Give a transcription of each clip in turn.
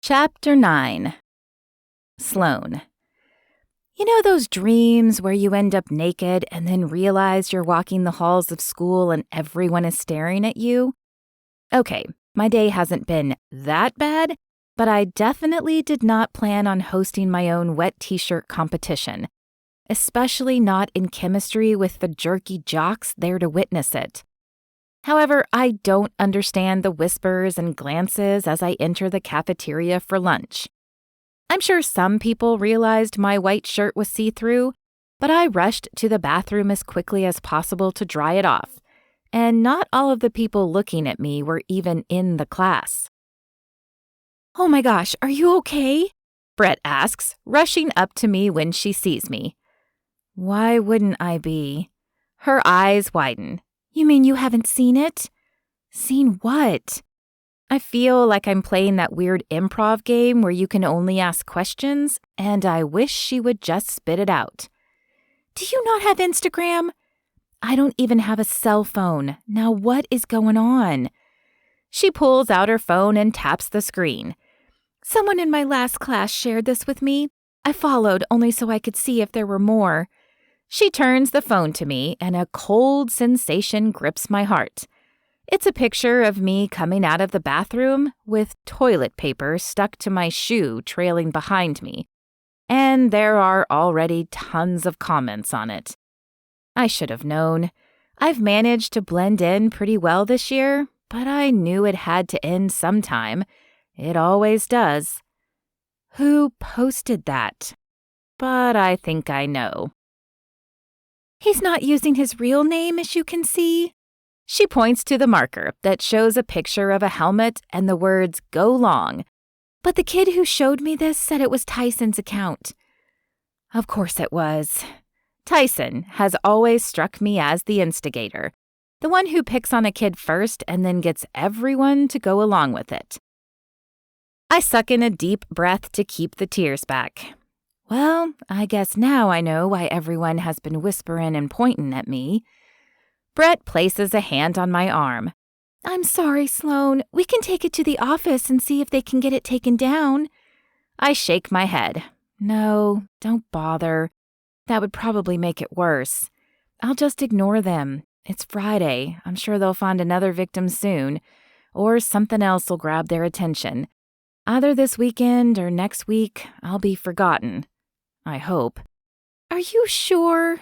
Chapter 9. Sloane. You know those dreams where you end up naked and then realize you're walking the halls of school and everyone is staring at you? Okay, my day hasn't been that bad, but I definitely did not plan on hosting my own wet t-shirt competition, especially not in chemistry with the jerky jocks there to witness it. However, I don't understand the whispers and glances as I enter the cafeteria for lunch. I'm sure some people realized my white shirt was see-through, but I rushed to the bathroom as quickly as possible to dry it off, and not all of the people looking at me were even in the class. "Oh my gosh, are you okay?" Brett asks, rushing up to me when she sees me. Why wouldn't I be? Her eyes widen. "You mean you haven't seen it?" "Seen what?" I feel like I'm playing that weird improv game where you can only ask questions, and I wish she would just spit it out. "Do you not have Instagram?" "I don't even have a cell phone. Now what is going on?" She pulls out her phone and taps the screen. "Someone in my last class shared this with me. I followed only so I could see if there were more." She turns the phone to me, and a cold sensation grips my heart. It's a picture of me coming out of the bathroom with toilet paper stuck to my shoe trailing behind me, and there are already tons of comments on it. I should have known. I've managed to blend in pretty well this year, but I knew it had to end sometime. It always does. Who posted that? But I think I know. "He's not using his real name, as you can see." She points to the marker that shows a picture of a helmet and the words "Go Long." "But the kid who showed me this said it was Tyson's account." Of course it was. Tyson has always struck me as the instigator, the one who picks on a kid first and then gets everyone to go along with it. I suck in a deep breath to keep the tears back. Well, I guess now I know why everyone has been whispering and pointing at me. Brett places a hand on my arm. "I'm sorry, Sloane. We can take it to the office and see if they can get it taken down." I shake my head. "No, don't bother. That would probably make it worse. I'll just ignore them. It's Friday. I'm sure they'll find another victim soon, or something else will grab their attention. Either this weekend or next week, I'll be forgotten. I hope." "Are you sure?"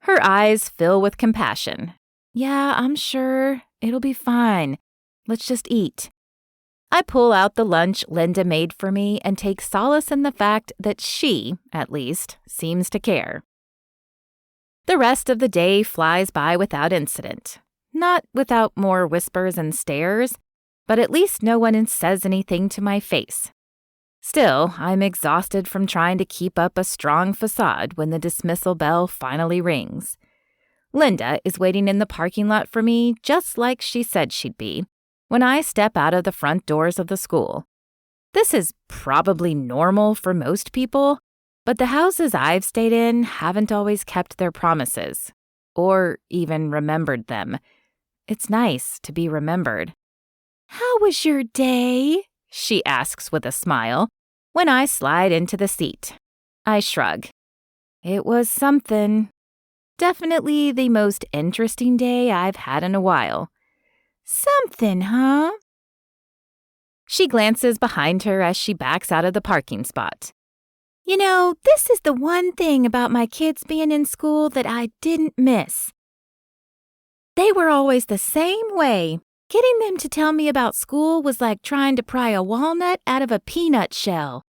Her eyes fill with compassion. "Yeah, I'm sure. It'll be fine. Let's just eat." I pull out the lunch Linda made for me and take solace in the fact that she, at least, seems to care. The rest of the day flies by without incident. Not without more whispers and stares, but at least no one says anything to my face. Still, I'm exhausted from trying to keep up a strong facade when the dismissal bell finally rings. Linda is waiting in the parking lot for me just like she said she'd be when I step out of the front doors of the school. This is probably normal for most people, but the houses I've stayed in haven't always kept their promises, or even remembered them. It's nice to be remembered. "How was your day?" she asks with a smile when I slide into the seat. I shrug. It was something. Definitely the most interesting day I've had in a while. "Something, huh?" She glances behind her as she backs out of the parking spot. "You know, this is the one thing about my kids being in school that I didn't miss. They were always the same way. Getting them to tell me about school was like trying to pry a walnut out of a peanut shell."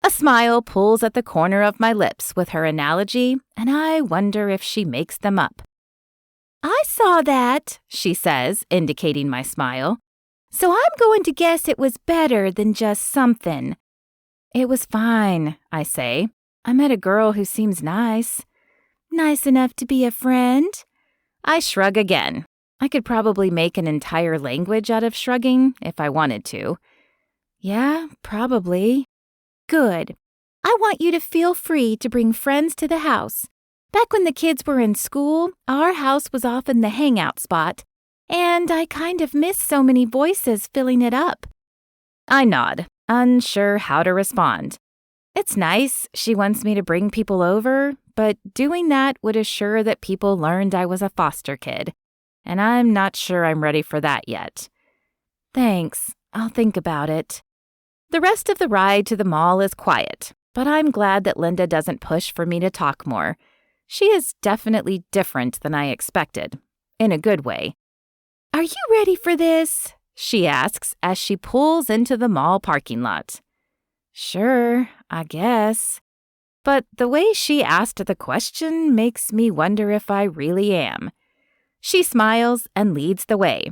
A smile pulls at the corner of my lips with her analogy, and I wonder if she makes them up. "I saw that," she says, indicating my smile. "So I'm going to guess it was better than just something." "It was fine," I say. "I met a girl who seems nice." "Nice enough to be a friend?" I shrug again. I could probably make an entire language out of shrugging if I wanted to. "Yeah, probably." "Good. I want you to feel free to bring friends to the house. Back when the kids were in school, our house was often the hangout spot, and I kind of miss so many voices filling it up." I nod. unsure how to respond. It's nice she wants me to bring people over, but doing that would assure that people learned I was a foster kid, and I'm not sure I'm ready for that yet. Thanks, I'll think about it. The rest of the ride to the mall is quiet, but I'm glad that Linda doesn't push for me to talk more. She is definitely different than I expected, in a good way. Are you ready for this? She asks as she pulls into the mall parking lot. Sure, I guess. But the way she asked the question makes me wonder if I really am. She smiles and leads the way.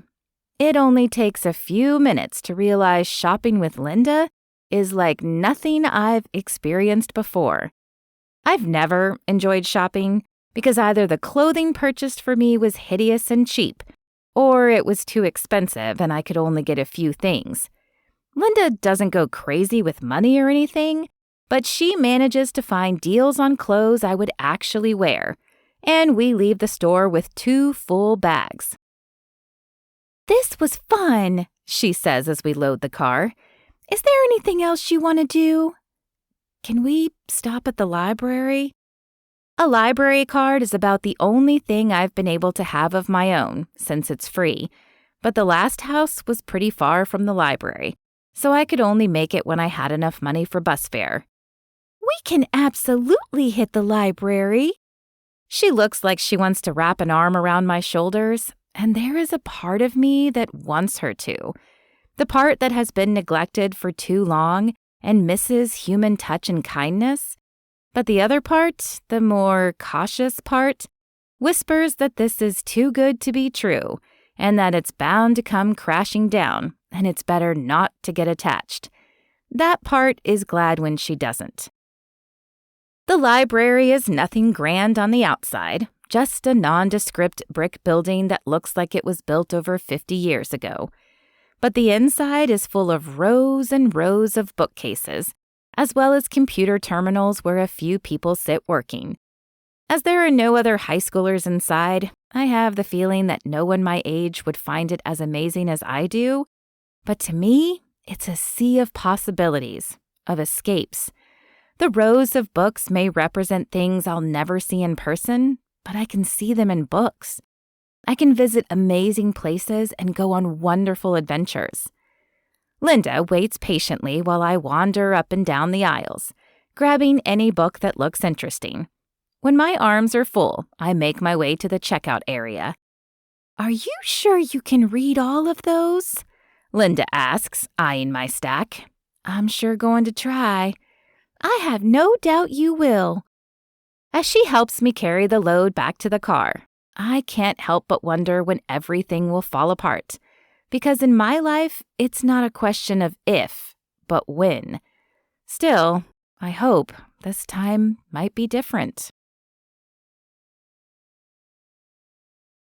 It only takes a few minutes to realize shopping with Linda is like nothing I've experienced before. I've never enjoyed shopping because either the clothing purchased for me was hideous and cheap, or it was too expensive and I could only get a few things. Linda doesn't go crazy with money or anything, but she manages to find deals on clothes I would actually wear, and we leave the store with 2 full bags. This was fun, she says as we load the car. Is there anything else you want to do? Can we stop at the library? A library card is about the only thing I've been able to have of my own, since it's free, but the last house was pretty far from the library, so I could only make it when I had enough money for bus fare. We can absolutely hit the library. She looks like she wants to wrap an arm around my shoulders, and there is a part of me that wants her to. The part that has been neglected for too long and misses human touch and kindness. But the other part, the more cautious part, whispers that this is too good to be true and that it's bound to come crashing down and it's better not to get attached. That part is glad when she doesn't. The library is nothing grand on the outside, just a nondescript brick building that looks like it was built over 50 years ago. But the inside is full of rows and rows of bookcases, as well as computer terminals where a few people sit working. As there are no other high schoolers inside, I have the feeling that no one my age would find it as amazing as I do. But to me, it's a sea of possibilities, of escapes. The rows of books may represent things I'll never see in person, but I can see them in books. I can visit amazing places and go on wonderful adventures. Linda waits patiently while I wander up and down the aisles, grabbing any book that looks interesting. When my arms are full, I make my way to the checkout area. Are you sure you can read all of those? Linda asks, eyeing my stack. I'm sure going to try. I have no doubt you will. As she helps me carry the load back to the car, I can't help but wonder when everything will fall apart. Because in my life, it's not a question of if, but when. Still, I hope this time might be different.